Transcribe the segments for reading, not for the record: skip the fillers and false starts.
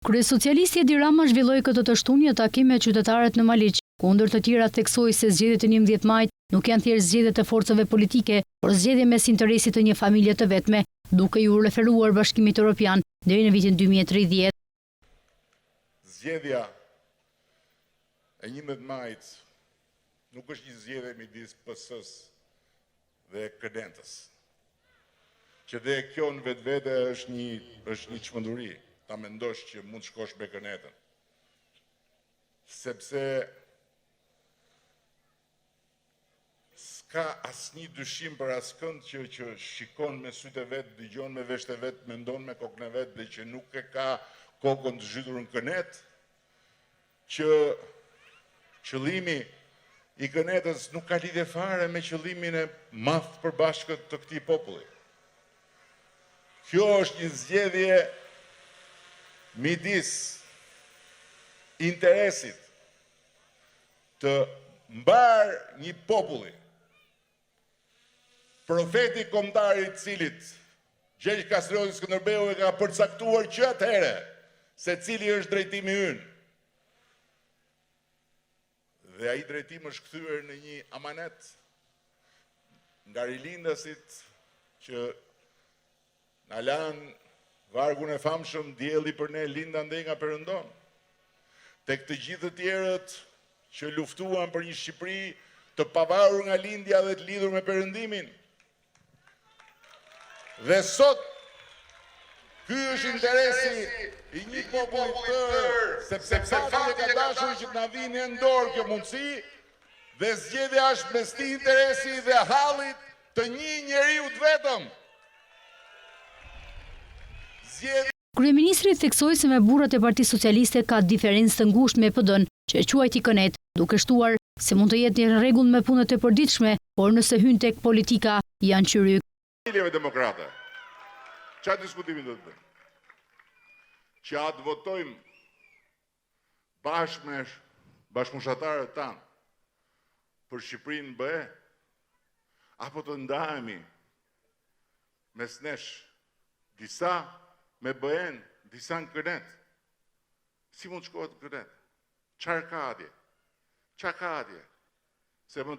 Kryesocialisti Edi Rama zhvilloi këtë të shtunë një takim me qytetarët në Maliq, kundër të tjera theksoi se zgjedhjet e 11 majit nuk janë thjesht zgjedhje të forcave politike, por zgjedhje mes interesit të një familje të vetme, duke ju referuar Bashkimit Evropian deri në vitin 2030. Zgjedhja e 11 majit nuk është një zgjedhje midis PS-s dhe KNET-s, që dhe kjo në vetvete është një çmenduri. Ta mendosh që mund shkosh me KNET-ën, sepse s'ka asnjë dyshim për askënd që shikon me sytë e vet, dëgjon me veshët e vet, mendon me kokën e vet dhe që nuk e ka kokën të zhytur në KNET, që qëllimi i KNET-s nuk ka lidhje fare me qëllimin e madh përbashkët të këtij populli. Kjo është një zgjedhje midis interesit të mbar një populli, profeti kombëtar i cilit Gjergj Kastrioti Skënderbeu e ka përcaktuar që atëherë se cili është drejtimi ynë. Dhe ai drejtim është kthyer në një amanet nga rilindasit që na lanë vargun e famshëm, dielli për ne lind andej nga Perëndon. Tek të gjithë të tjerët që luftuan për një Shqipëri të pavarur nga lindja dhe të lidhur me Perëndimin. Dhe sot ky është interesi i një populli tërë, sepse fati ka dashur që të na vinë në dorë kjo mundësi, dhe zgjedhja është mes këtij interesi dhe hallit të një njeriu të vetëm. Kryeministri theksoi se me burrat e Partisë Socialiste ka diferencë të ngushtë me PD-n, që e quajti KNET, duke shtuar se mund të jetë në rregull me punët e përditshme, por nëse hyn tek politika janë qyryk. Familjeve demokrate, çfarë diskutimi do të bëjmë? Që atë votojmë bashkë me bashkëmoshatarët tanë për Shqipërinë BE, apo të ndahemi mes nesh, disa me BE-n, disa në KNET. Si mund shkohet në KNET? Çfarë ka atje? Çfarë ka atje? Se më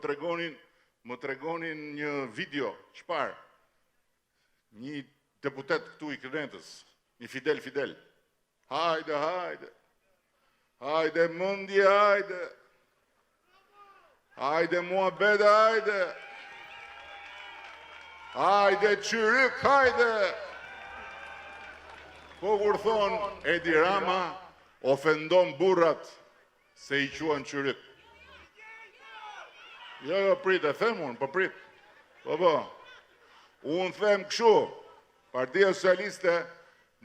tregonin një video, çfarë? Një deputet këtu i KNET-s, një Fidel. Hajde. Hajde mundje, hajde. Hajde muhabet, hajde. Hajde qyryk, hajde. Po kur thonë Edi Rama ofendon burrat se i quan qyryk. Jo, prit, e them unë, po prit. Po. Unë them kështu, Partia Socialiste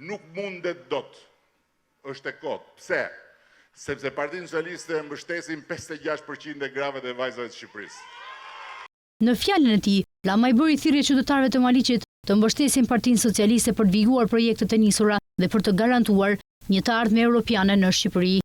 nuk mundet dot. Është e kot. Pse? Sepse Partia Socialiste mbështesin 56% e gravet e vajzave të Shqipërisë. Në fjalën e tij, Rama i bëri thirrje qytetarëve të Maliqit të mbështesin Partinë Socialiste për të vijguar projektet e nisura dhe për të garantuar një të ardhme europiane në Shqipëri.